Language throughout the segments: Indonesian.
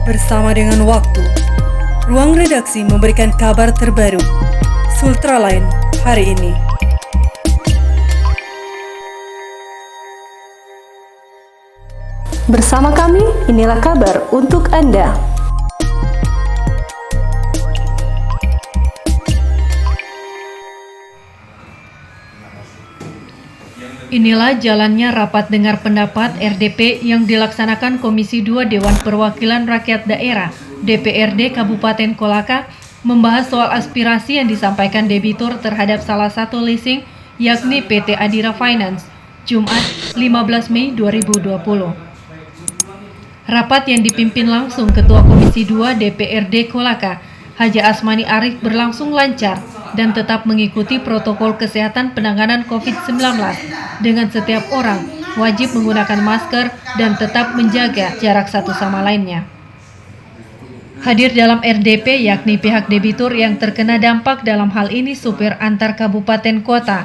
bersama dengan waktu. Ruang redaksi memberikan kabar terbaru. Sultraline hari ini. Bersama kami, inilah kabar untuk Anda. Inilah jalannya rapat dengar pendapat RDP yang dilaksanakan Komisi 2 Dewan Perwakilan Rakyat Daerah DPRD Kabupaten Kolaka membahas soal aspirasi yang disampaikan debitur terhadap salah satu leasing yakni PT Adira Finance, Jumat 15 Mei 2020. Rapat yang dipimpin langsung Ketua Komisi 2 DPRD Kolaka, Haji Asmani Arif berlangsung lancar dan tetap mengikuti protokol kesehatan penanganan COVID-19 dengan setiap orang wajib menggunakan masker dan tetap menjaga jarak satu sama lainnya. Hadir dalam RDP yakni pihak debitur yang terkena dampak dalam hal ini supir antar kabupaten kota,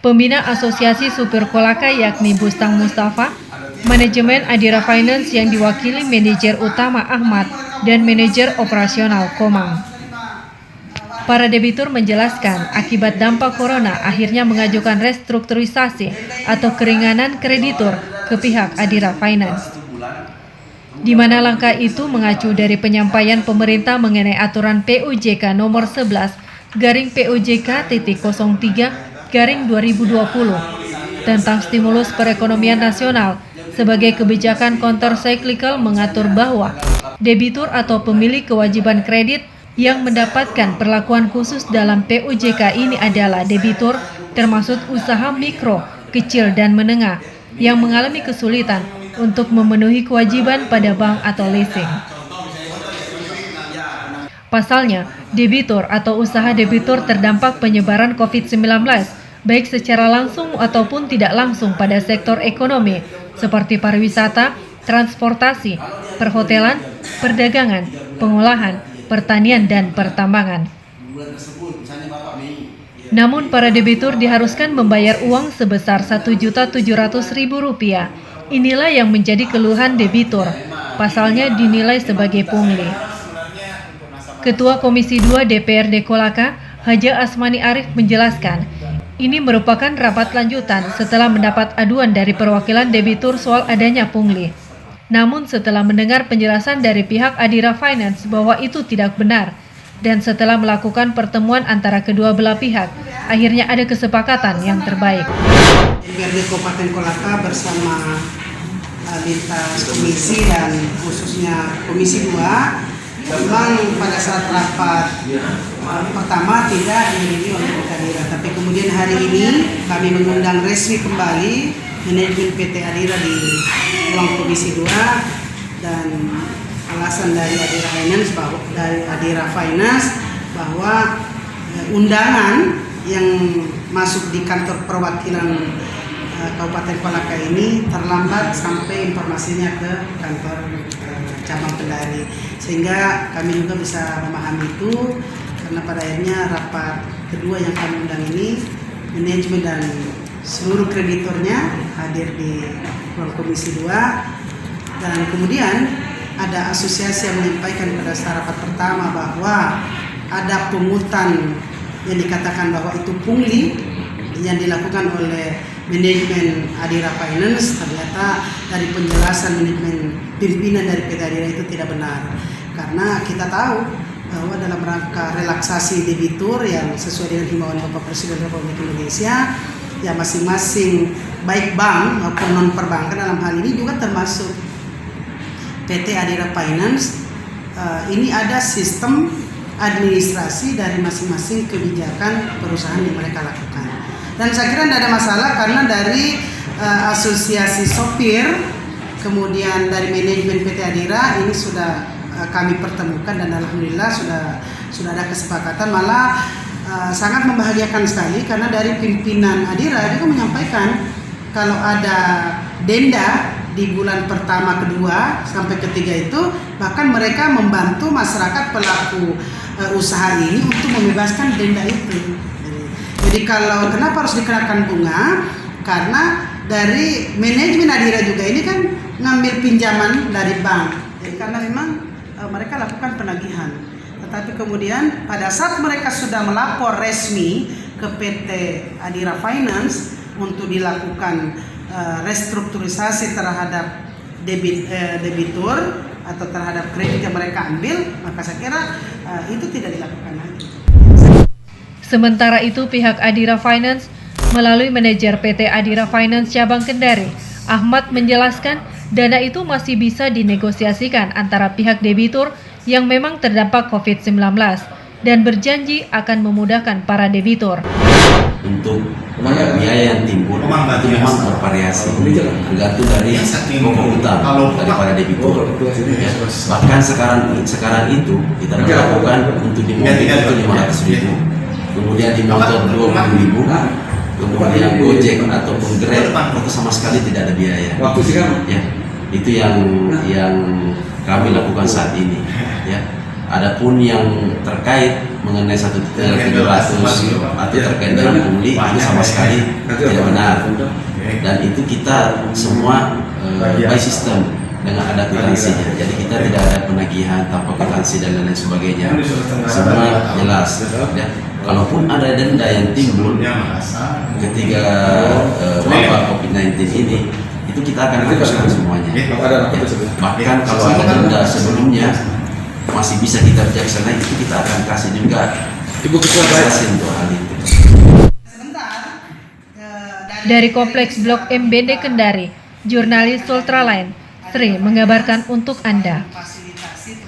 pembina Asosiasi Supir Kolaka yakni Bustang Mustafa, manajemen Adira Finance yang diwakili manajer utama Ahmad dan manajer operasional Komang. Para debitur menjelaskan akibat dampak corona akhirnya mengajukan restrukturisasi atau keringanan kreditur ke pihak Adira Finance. Di mana langkah itu mengacu dari penyampaian pemerintah mengenai aturan PUJK nomor 11/PUJK-03/2020 tentang stimulus perekonomian nasional sebagai kebijakan countercyclical mengatur bahwa debitur atau pemilik kewajiban kredit yang mendapatkan perlakuan khusus dalam PUJK ini adalah debitur termasuk usaha mikro, kecil, dan menengah yang mengalami kesulitan untuk memenuhi kewajiban pada bank atau leasing. Pasalnya, debitur atau usaha debitur terdampak penyebaran COVID-19 baik secara langsung ataupun tidak langsung pada sektor ekonomi seperti pariwisata, transportasi, perhotelan, perdagangan, pengolahan, pertanian, dan pertambangan. Namun para debitur diharuskan membayar uang sebesar Rp1.700.000. Inilah yang menjadi keluhan debitur. Pasalnya dinilai sebagai pungli. Ketua Komisi 2 DPRD Kolaka, Haji Asmani Arif menjelaskan, ini merupakan rapat lanjutan setelah mendapat aduan dari perwakilan debitur soal adanya pungli. Namun setelah mendengar penjelasan dari pihak Adira Finance bahwa itu tidak benar, dan setelah melakukan pertemuan antara kedua belah pihak, akhirnya ada kesepakatan yang terbaik. DPRD Kabupaten Kolaka bersama lintas komisi dan khususnya Komisi 2 memang pada saat rapat pertama tidak direview oleh PT Adira, tapi kemudian hari ini kami mengundang resmi kembali manajemen PT Adira di ruang Komisi 2 dan alasan dari Adira Finance bahwa undangan yang masuk di kantor perwakilan Kabupaten Kolaka ini terlambat sampai informasinya ke kantor cabang Kendari, sehingga kami juga bisa memahami itu karena pada akhirnya rapat kedua yang kami undang ini manajemen dan seluruh kreditornya hadir di ruang Komisi 2 dan kemudian ada asosiasi yang menyampaikan pada rapat pertama bahwa ada pungutan yang dikatakan bahwa itu pungli yang dilakukan oleh manajemen Adira Finance. Ternyata dari penjelasan manajemen pimpinan dari PT Adira itu tidak benar, karena kita tahu bahwa dalam rangka relaksasi debitur yang sesuai dengan himbauan Bapak Presiden Republik Indonesia, ya masing-masing baik bank maupun non perbankan dalam hal ini juga termasuk PT Adira Finance, ini ada sistem administrasi dari masing-masing kebijakan perusahaan yang mereka lakukan. Dan saya kira tidak ada masalah karena dari asosiasi sopir kemudian dari manajemen PT Adira ini sudah kami pertemukan dan alhamdulillah sudah ada kesepakatan, malah sangat membahagiakan sekali karena dari pimpinan Adira juga menyampaikan kalau ada denda di bulan pertama, kedua, sampai ketiga itu bahkan mereka membantu masyarakat pelaku usaha ini untuk membebaskan denda itu. Jadi kalau kenapa harus dikenakan bunga? Karena dari manajemen Adira juga ini kan ngambil pinjaman dari bank. Jadi karena memang mereka lakukan penagihan. Tetapi kemudian pada saat mereka sudah melapor resmi ke PT Adira Finance untuk dilakukan restrukturisasi terhadap debitur atau terhadap kredit yang mereka ambil, maka saya kira itu tidak dilakukan lagi. Sementara itu, pihak Adira Finance melalui manajer PT Adira Finance Cabang Kendari, Ahmad menjelaskan dana itu masih bisa dinegosiasikan antara pihak debitur yang memang terdampak COVID-19 dan berjanji akan memudahkan para debitur. Untuk biaya yang timbul itu memang bervariasi, tergantung dari pokok utang daripada debitur. Ya, bahkan sekarang itu kita melakukan untuk di mobil itu 500.000, kemudian di motor 20.000, kemudian Gojek ataupun Grab itu sama sekali tidak ada biaya. Ya, itu yang kami lakukan saat ini. Ya. Adapun yang terkait mengenai 1.300 atau terkait dengan pungli itu sama sekali tidak benar, dan itu kita semua by system dengan ada kwitansinya, jadi kita tidak ada penagihan tanpa kwitansi dan lain sebagainya, semua jelas. Ya. Kalaupun ada denda yang timbul ketika wabah COVID-19 ini, itu kita akan hapuskan semuanya. Ya. Bahkan kalau ada denda sebelumnya masih bisa kita bijaksana, itu kita akan kasih juga Ibu Ketua untuk hal itu. Dari Kompleks Blok M BD Kendari, jurnalis Sultraline Sri mengabarkan untuk Anda. Fasilitasi